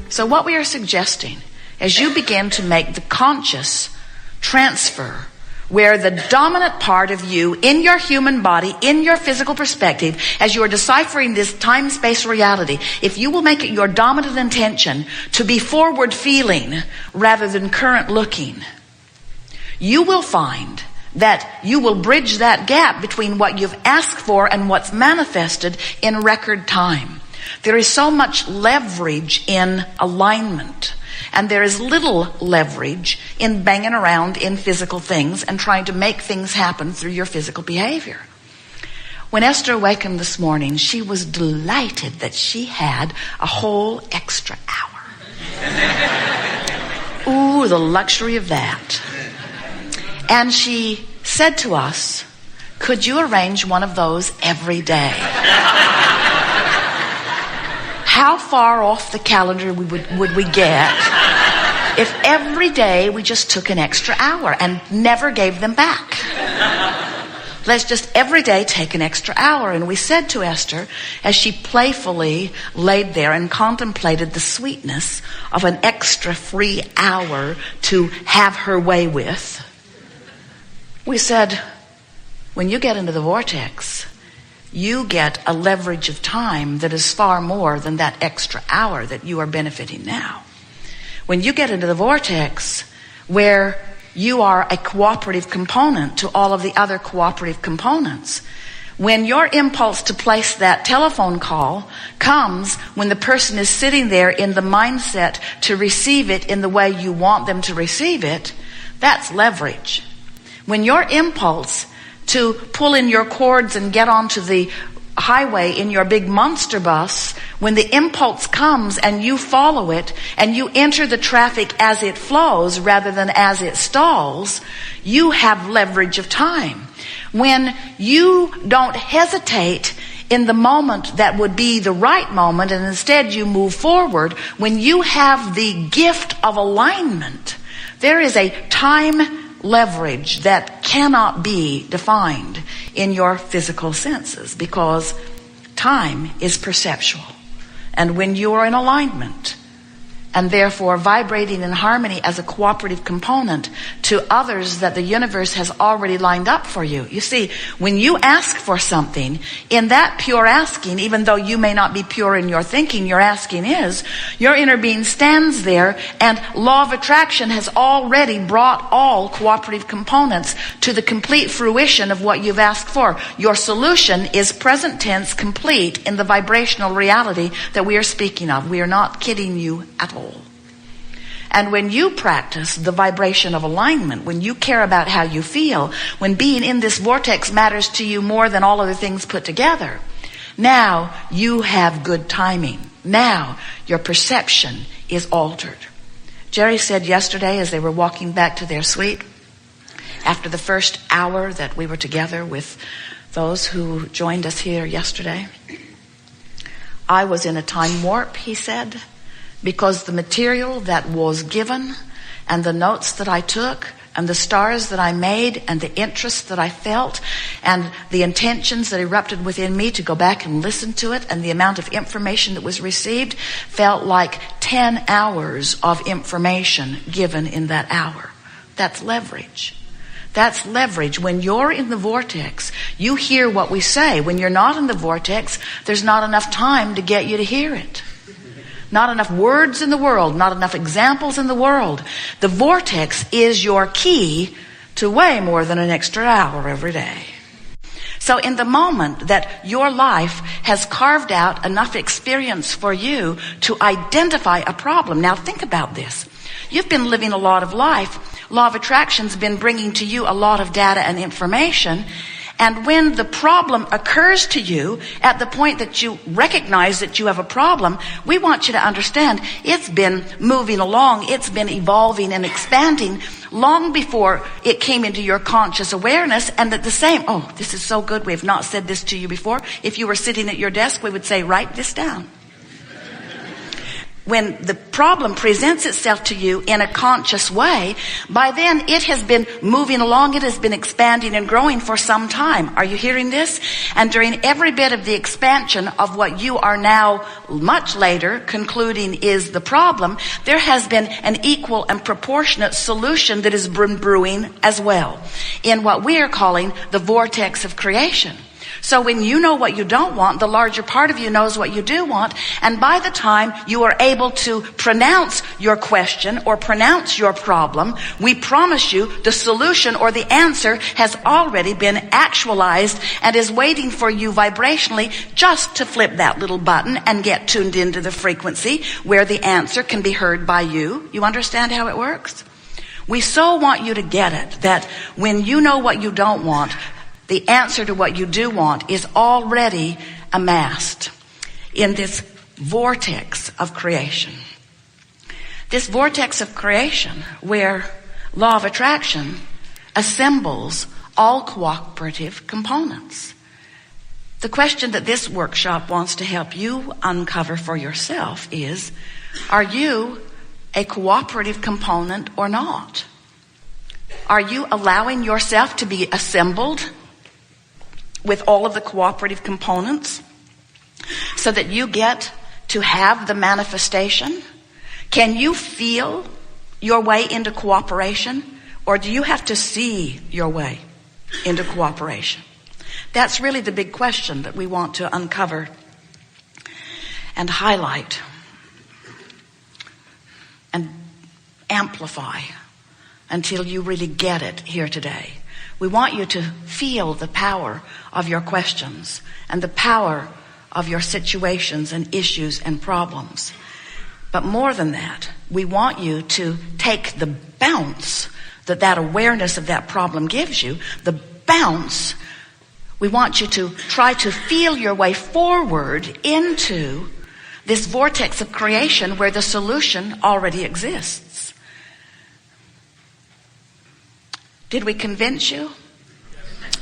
So what we are suggesting, as you begin to make the conscious transfer, where the dominant part of you in your human body, in your physical perspective, as you are deciphering this time-space reality, if you will make it your dominant intention to be forward feeling rather than current looking, you will find that you will bridge that gap between what you've asked for and what's manifested in record time. There is so much leverage in alignment. And there is little leverage in banging around in physical things and trying to make things happen through your physical behavior. When Esther awakened this morning, she was delighted that she had a whole extra hour. Ooh, the luxury of that. And she said to us, could you arrange one of those every day? How far off the calendar would we get if every day we just took an extra hour and never gave them back? Let's just every day take an extra hour. And we said to Esther, as she playfully laid there and contemplated the sweetness of an extra free hour to have her way with, we said, when you get into the vortex, you get a leverage of time that is far more than that extra hour that you are benefiting now. When you get into the vortex where you are a cooperative component to all of the other cooperative components, when your impulse to place that telephone call comes when the person is sitting there in the mindset to receive it in the way you want them to receive it, that's leverage. When your impulse to pull in your cords and get onto the highway in your big monster bus, when the impulse comes and you follow it and you enter the traffic as it flows rather than as it stalls, you have leverage of time. When you don't hesitate in the moment that would be the right moment and instead you move forward, when you have the gift of alignment, there is a time leverage that cannot be defined in your physical senses, because time is perceptual. And when you are in alignment and therefore vibrating in harmony as a cooperative component to others that the universe has already lined up for you. You see, when you ask for something, in that pure asking, even though you may not be pure in your thinking, your asking is, your inner being stands there and law of attraction has already brought all cooperative components to the complete fruition of what you've asked for. Your solution is present tense complete in the vibrational reality that we are speaking of. We are not kidding you at all. And when you practice the vibration of alignment, when you care about how you feel, when being in this vortex matters to you more than all other things put together, now you have good timing. Now your perception is altered. Jerry said yesterday as they were walking back to their suite, after the first hour that we were together with those who joined us here yesterday, I was in a time warp, he said, because the material that was given and the notes that I took and the stars that I made and the interest that I felt and the intentions that erupted within me to go back and listen to it and the amount of information that was received felt like 10 hours of information given in that hour. That's leverage. That's leverage. When you're in the vortex, you hear what we say. When you're not in the vortex, there's not enough time to get you to hear it. Not enough words in the world, not enough examples in the world. The vortex is your key to way more than an extra hour every day. So in the moment that your life has carved out enough experience for you to identify a problem. Now think about this. You've been living a lot of life. Law of attraction's been bringing to you a lot of data and information. And when the problem occurs to you at the point that you recognize that you have a problem, we want you to understand it's been moving along, it's been evolving and expanding long before it came into your conscious awareness. And that the same, oh, this is so good, we have not said this to you before. If you were sitting at your desk, we would say, write this down. when the problem presents itself to you in a conscious way, by then it has been moving along, it has been expanding and growing for some time. Are you hearing this? And during every bit of the expansion of what you are now much later concluding is the problem, there has been an equal and proportionate solution that is brewing as well in what we are calling the vortex of creation. So when you know what you don't want, the larger part of you knows what you do want. And by the time you are able to pronounce your question or pronounce your problem, we promise you the solution or the answer has already been actualized and is waiting for you vibrationally just to flip that little button and get tuned into the frequency where the answer can be heard by you. You understand how it works? We so want you to get it that when you know what you don't want, the answer to what you do want is already amassed in this vortex of creation. This vortex of creation where law of attraction assembles all cooperative components. The question that this workshop wants to help you uncover for yourself is, are you a cooperative component or not? Are you allowing yourself to be assembled with all of the cooperative components so that you get to have the manifestation? Can you feel your way into cooperation, or do you have to see your way into cooperation? That's really the big question that we want to uncover and highlight and amplify until you really get it here today. We want you to feel the power of your questions and the power of your situations and issues and problems. But more than that, we want you to take the bounce that awareness of that problem gives you, the bounce. We want you to try to feel your way forward into this vortex of creation where the solution already exists. Did we convince you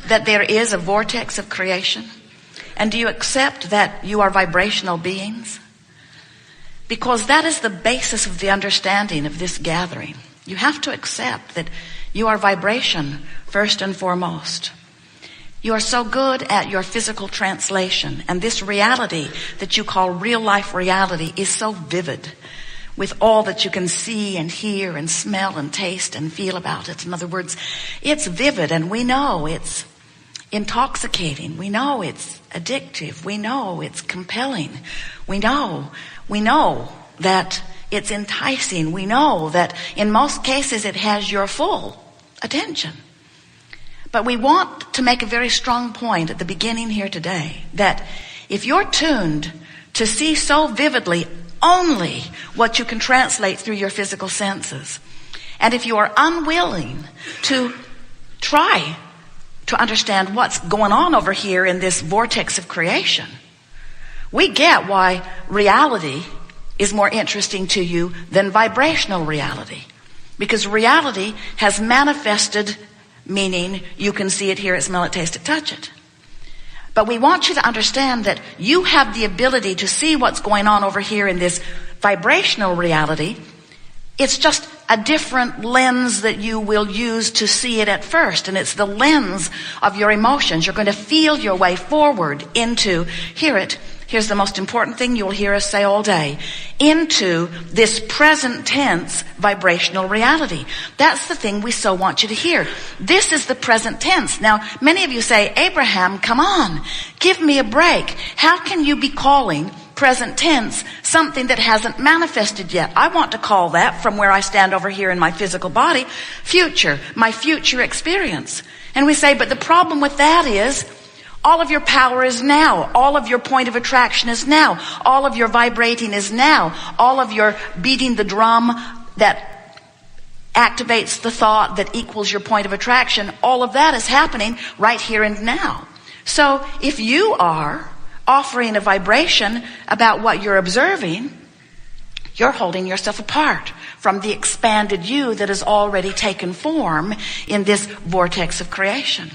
that there is a vortex of creation? And do you accept that you are vibrational beings? Because that is the basis of the understanding of this gathering. You have to accept that you are vibration first and foremost. You are so good at your physical translation, and this reality that you call real life reality is so vivid, with all that you can see and hear and smell and taste and feel about it. In other words, it's vivid, and we know it's intoxicating. We know it's addictive. We know it's compelling. We know that it's enticing. We know that in most cases it has your full attention. But we want to make a very strong point at the beginning here today that if you're tuned to see so vividly only what you can translate through your physical senses, and if you are unwilling to try to understand what's going on over here in this vortex of creation, we get why reality is more interesting to you than vibrational reality. Because reality has manifested, meaning you can see it, hear it, smell it, taste it, touch it. But we want you to understand that you have the ability to see what's going on over here in this vibrational reality. It's just a different lens that you will use to see it at first. And it's the lens of your emotions. You're going to feel your way forward into, hear it, here's the most important thing you will hear us say all day, into this present tense vibrational reality. That's the thing we so want you to hear. This is the present tense. Now, many of you say, Abraham, come on, give me a break. How can you be calling present tense something that hasn't manifested yet? I want to call that, from where I stand over here in my physical body, future, my future experience. And we say, but the problem with that is all of your power is now. All of your point of attraction is now. All of your vibrating is now. All of your beating the drum that activates the thought that equals your point of attraction, all of that is happening right here and now. So if you are offering a vibration about what you're observing, you're holding yourself apart from the expanded you that has already taken form in this vortex of creation.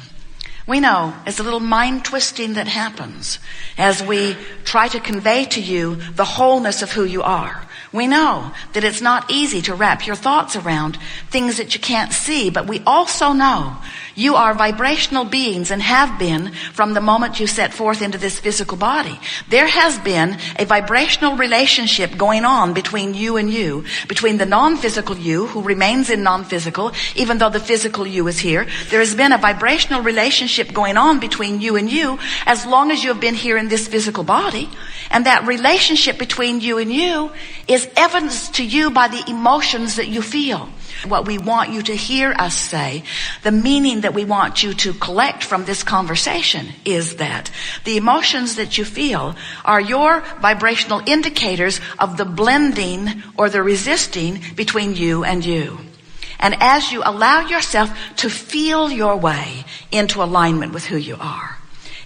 We know it's a little mind twisting that happens as we try to convey to you the wholeness of who you are. We know that it's not easy to wrap your thoughts around things that you can't see, but we also know you are vibrational beings and have been from the moment you set forth into this physical body. There has been a vibrational relationship going on between you and you, between the non-physical you who remains in non-physical, even though the physical you is here. There has been a vibrational relationship going on between you and you as long as you have been here in this physical body. And that relationship between you and you is evidenced to you by the emotions that you feel. What we want you to hear us say, the meaning that we want you to collect from this conversation is that the emotions that you feel are your vibrational indicators of the blending or the resisting between you and you. And as you allow yourself to feel your way into alignment with who you are,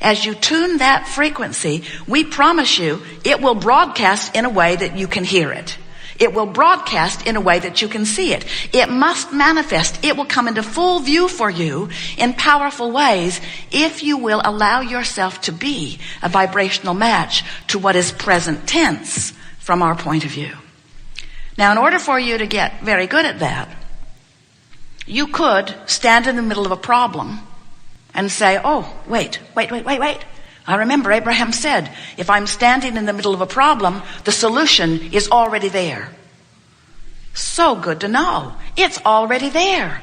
as you tune that frequency, we promise you it will broadcast in a way that you can hear it. It will broadcast in a way that you can see it. It must manifest. It will come into full view for you in powerful ways if you will allow yourself to be a vibrational match to what is present tense from our point of view. Now, in order for you to get very good at that, you could stand in the middle of a problem and say, oh, wait. I remember Abraham said, if I'm standing in the middle of a problem, the solution is already there. So good to know. It's already there.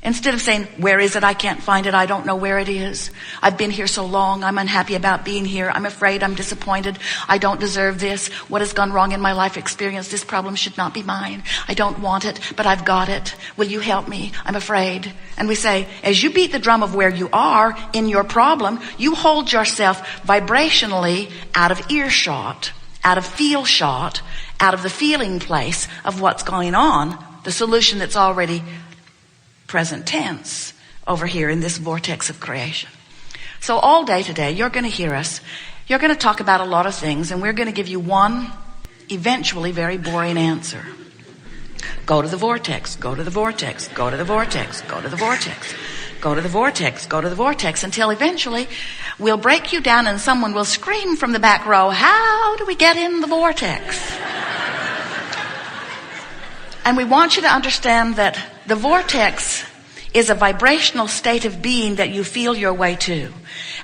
Instead of saying, where is it? I can't find it. I don't know where it is. I've been here so long. I'm unhappy about being here. I'm afraid. I'm disappointed. I don't deserve this. What has gone wrong in my life experience? This problem should not be mine. I don't want it, but I've got it. Will you help me? I'm afraid. And we say, as you beat the drum of where you are in your problem, you hold yourself vibrationally out of earshot, out of feel shot, out of the feeling place of what's going on, the solution that's already present tense over here in this vortex of creation. So all day today, you're going to hear us. You're going to talk about a lot of things, and we're going to give you one eventually very boring answer. Go to the vortex, go to the vortex, go to the vortex, go to the vortex, go to the vortex, go to the vortex, until eventually we'll break you down and someone will scream from the back row, how do we get in the vortex? And we want you to understand that the vortex is a vibrational state of being that you feel your way to.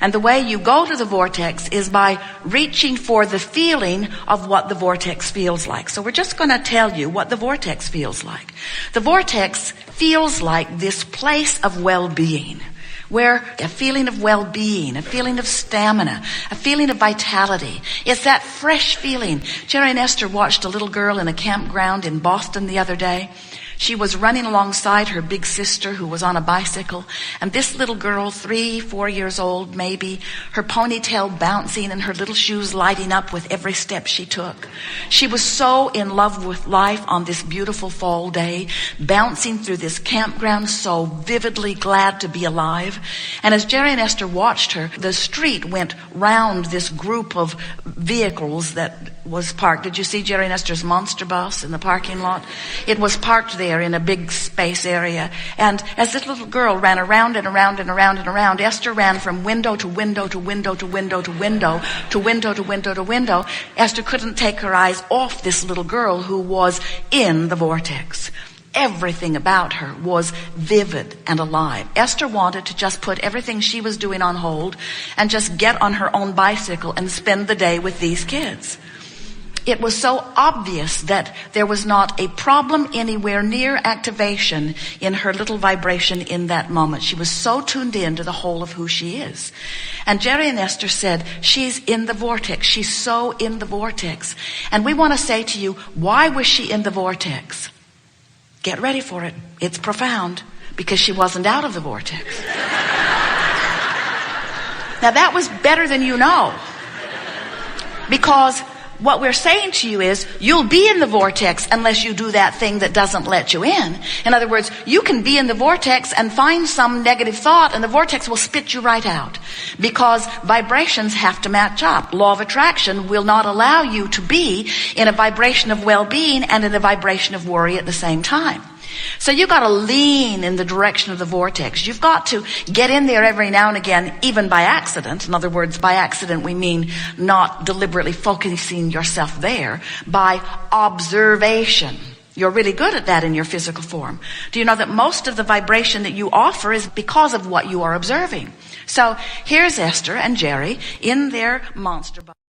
And the way you go to the vortex is by reaching for the feeling of what the vortex feels like. So we're just going to tell you what the vortex feels like. The vortex feels like this place of well-being, where a feeling of well-being, a feeling of stamina, a feeling of vitality. It's that fresh feeling. Jerry and Esther watched a little girl in a campground in Boston the other day. She was running alongside her big sister who was on a bicycle. And this little girl, 3-4 years old maybe, her ponytail bouncing and her little shoes lighting up with every step she took. She was so in love with life on this beautiful fall day, bouncing through this campground, so vividly glad to be alive. And as Jerry and Esther watched her, the street went round this group of vehicles that was parked. Did you see Jerry and Esther's monster bus in the parking lot? It was parked there in a big space area. And as this little girl ran around and around and around and around, Esther ran from window to window to window to window to window to window to window to window. Esther couldn't take her eyes off this little girl who was in the vortex. Everything about her was vivid and alive. Esther wanted to just put everything she was doing on hold and just get on her own bicycle and spend the day with these kids. It was so obvious that there was not a problem anywhere near activation in her little vibration in that moment. She was so tuned in to the whole of who she is. And Jerry and Esther said, she's in the vortex. She's so in the vortex. And we want to say to you, why was she in the vortex? Get ready for it. It's profound, because she wasn't out of the vortex. Now that was better than you know, because what we're saying to you is, you'll be in the vortex unless you do that thing that doesn't let you in. In other words, you can be in the vortex and find some negative thought, and the vortex will spit you right out, because vibrations have to match up. Law of attraction will not allow you to be in a vibration of well-being and in a vibration of worry at the same time. So you've got to lean in the direction of the vortex. You've got to get in there every now and again, even by accident. In other words, by accident we mean not deliberately focusing yourself there, by observation. You're really good at that in your physical form. Do you know that most of the vibration that you offer is because of what you are observing? So here's Esther and Jerry in their monster body.